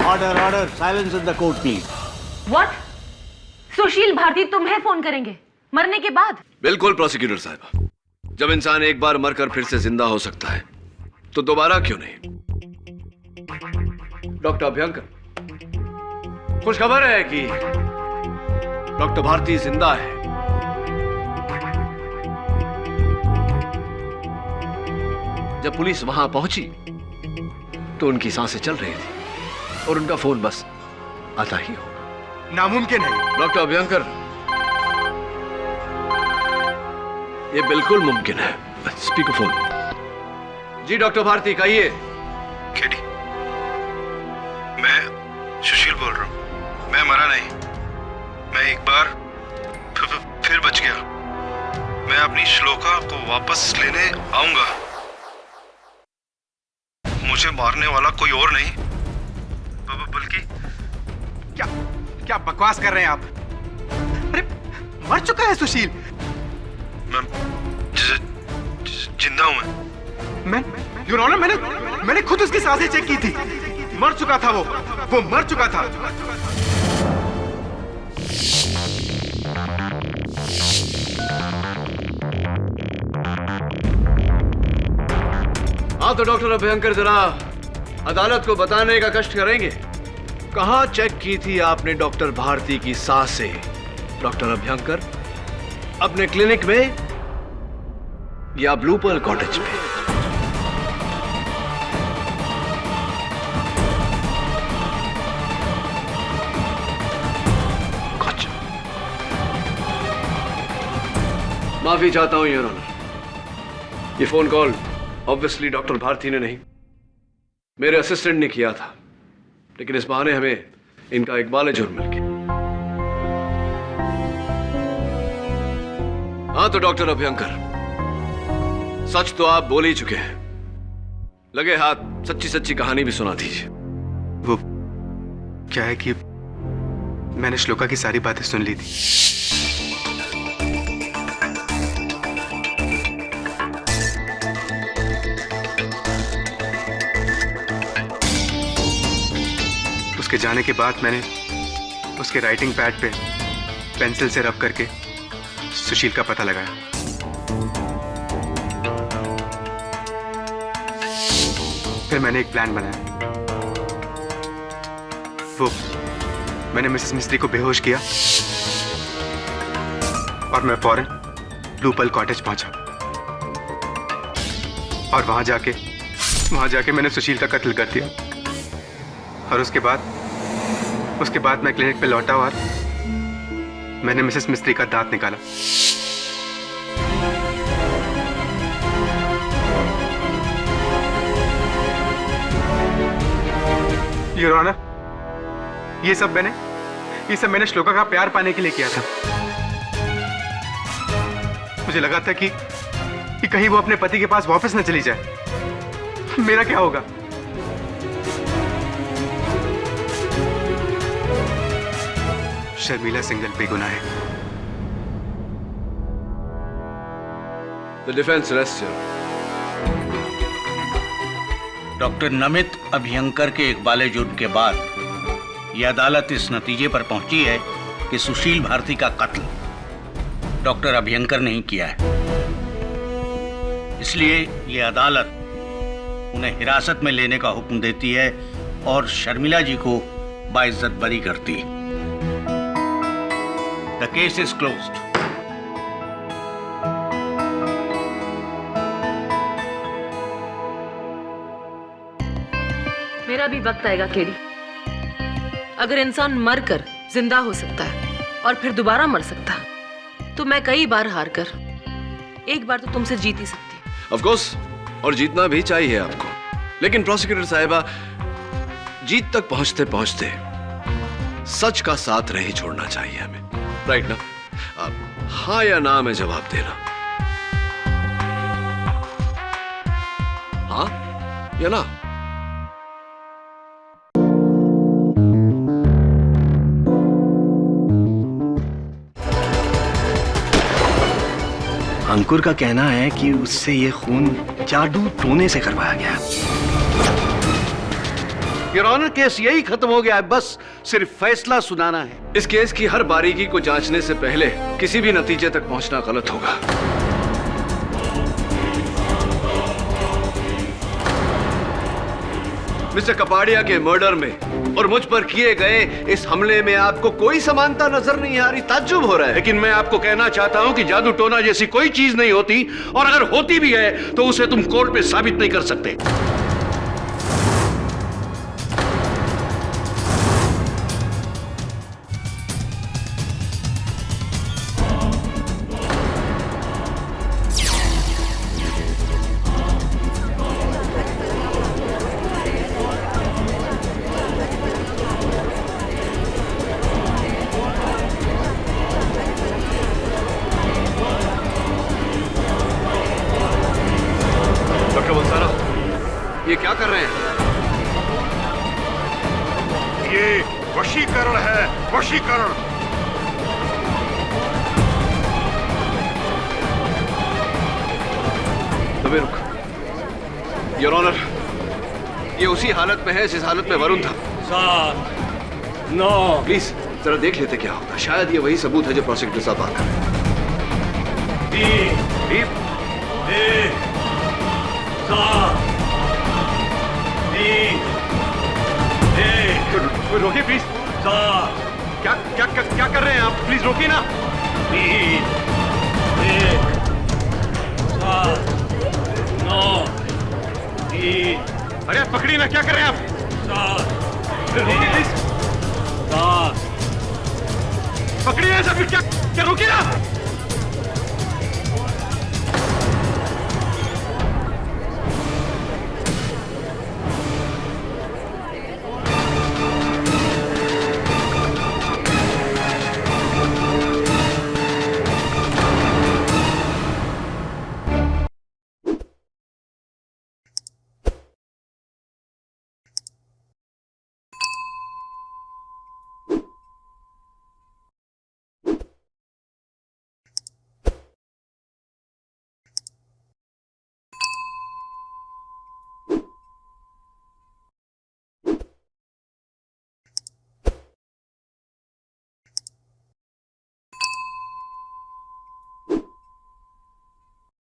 [SPEAKER 9] Order, silence in the court please.
[SPEAKER 10] What? Sushil Bharti तुम्हें फोन करेंगे मरने के बाद?
[SPEAKER 1] बिल्कुल प्रोसिक्यूटर साहब, जब इंसान एक बार मरकर फिर से जिंदा हो सकता है तो दोबारा क्यों नहीं? डॉक्टर अभ्यंकर, खुशखबर है कि डॉक्टर भारती जिंदा है। जब पुलिस वहां पहुंची तो उनकी सांसें चल रही थी और उनका फोन बस आता ही होगा।
[SPEAKER 5] नामुमकिन है
[SPEAKER 1] डॉक्टर अभ्यंकर, ये बिल्कुल मुमकिन है। Speaker phone. जी डॉक्टर भारती, कहिए।
[SPEAKER 4] केडी, मैं सुशील बोल रहा हूं। मैं मरा नहीं, मैं एक बार फिर बच गया। मैं अपनी श्लोका को वापस लेने आऊंगा। मुझे मारने वाला कोई और नहीं बल्कि
[SPEAKER 5] क्या बकवास कर रहे हैं आप? अरे मर चुका है सुशील।
[SPEAKER 4] मैं जिंदा हूं। मैं
[SPEAKER 5] योर ऑनर, मैंने खुद उसकी सांसें चेक की थी। मर चुका था वो मर चुका था।
[SPEAKER 1] हाँ तो डॉक्टर अभ्यंकर, जरा अदालत को बताने का कष्ट करेंगे, कहां चेक की थी आपने डॉक्टर भारती की सांसें? डॉक्टर अभ्यंकर, अपने क्लिनिक में या ब्लू पर्ल कॉटेज में? माफी चाहता हूं योर ऑनर, ये phone call obviously doctor Bharti ने नहीं, मेरे असिस्टेंट ने किया था। लेकिन इस बहाने हमें इनका इकबाल जुर्म मिल गया। हाँ तो डॉक्टर अभ्यंकर, सच तो आप बोल ही चुके हैं, लगे हाथ सच्ची सच्ची कहानी भी सुना दीजिए।
[SPEAKER 5] वो क्या है कि मैंने श्लोका की सारी बातें सुन ली थी। उसके जाने के बाद मैंने उसके राइटिंग पैड पे पेंसिल से रब करके सुशील का पता लगाया। फिर मैंने एक प्लान बनाया। मैंने मिसेस मिस्त्री को बेहोश किया और मैं फौरन ब्लू पर्ल कॉटेज पहुंचा और वहां जाके मैंने सुशील का कत्ल कर दिया। और उसके बाद मैं क्लिनिक पे लौटा और मैंने मिसेस मिस्त्री का दांत निकाला। योर ऑनर, ये सब मैंने श्लोका का प्यार पाने के लिए किया था। मुझे लगा था कि कहीं वो अपने पति के पास वापस न चली जाए। मेरा क्या होगा? शर्मिला सिंघल बेगुनाह है।
[SPEAKER 1] The defense rests here.
[SPEAKER 9] Doctor Namit Abhyankar के इकबाले जुर्म के बाद यह अदालत इस नतीजे पर पहुंची है कि सुशील भारती का कत्ल डॉक्टर अभ्यंकर ने ही किया है। इसलिए यह अदालत उन्हें हिरासत में लेने का हुक्म देती है और शर्मिला जी को बाइज्जत बरी करती है। The case is closed.
[SPEAKER 10] मेरा भी वक्त आएगा केडी। अगर इंसान मर कर जिंदा हो सकता है और फिर दोबारा मर सकता है, तो मैं कई बार हार कर एक बार तो तुमसे जीत ही सकती।
[SPEAKER 1] ऑफ कोर्स, और जीतना भी चाहिए आपको। लेकिन प्रोसिक्यूटर साहिबा, जीत तक पहुंचते पहुंचते सच का साथ नहीं छोड़ना चाहिए हमें, राइट ना? आप हाँ या ना में जवाब देना। हाँ या ना?
[SPEAKER 12] अंकुर का कहना है कि उससे ये खून जादू टोने से करवाया गया।
[SPEAKER 9] योर ऑनर, केस यही खत्म हो गया है, बस सिर्फ फैसला सुनाना है।
[SPEAKER 1] इस केस की हर बारीकी को जांचने से पहले किसी भी नतीजे तक पहुंचना गलत होगा। मिस्टर कपाड़िया के मर्डर में और मुझ पर किए गए इस हमले में आपको कोई समानता नजर नहीं आ रही? ताज्जुब हो रहा है।
[SPEAKER 13] लेकिन मैं आपको कहना चाहता हूं कि जादू टोना जैसी कोई चीज नहीं होती, और अगर होती भी है तो उसे तुम कोर्ट में साबित नहीं कर सकते।
[SPEAKER 1] ये क्या कर रहे हैं?
[SPEAKER 6] ये वशीकरण है, वशीकरण।
[SPEAKER 1] तबे रुक। योर ऑनर, ये उसी हालत में है जिस हालत में वरुण था।
[SPEAKER 13] 7 9
[SPEAKER 1] प्लीज जरा देख लेते क्या होता। शायद ये वही सबूत है जो प्रोसिक्यूटर साहब बात कर रहे हैं।
[SPEAKER 13] 3 1 7
[SPEAKER 5] रोकिए प्लीज। क्या क्या क्या कर रहे हैं आप? प्लीज रोकिए ना।
[SPEAKER 13] 3 1 7 9 3।
[SPEAKER 5] अरे पकड़िए ना, क्या कर रहे हैं आप?
[SPEAKER 13] 7
[SPEAKER 5] रोकिए प्लीज।
[SPEAKER 13] 7।
[SPEAKER 5] पकड़िए ना, क्या रोकिए ना।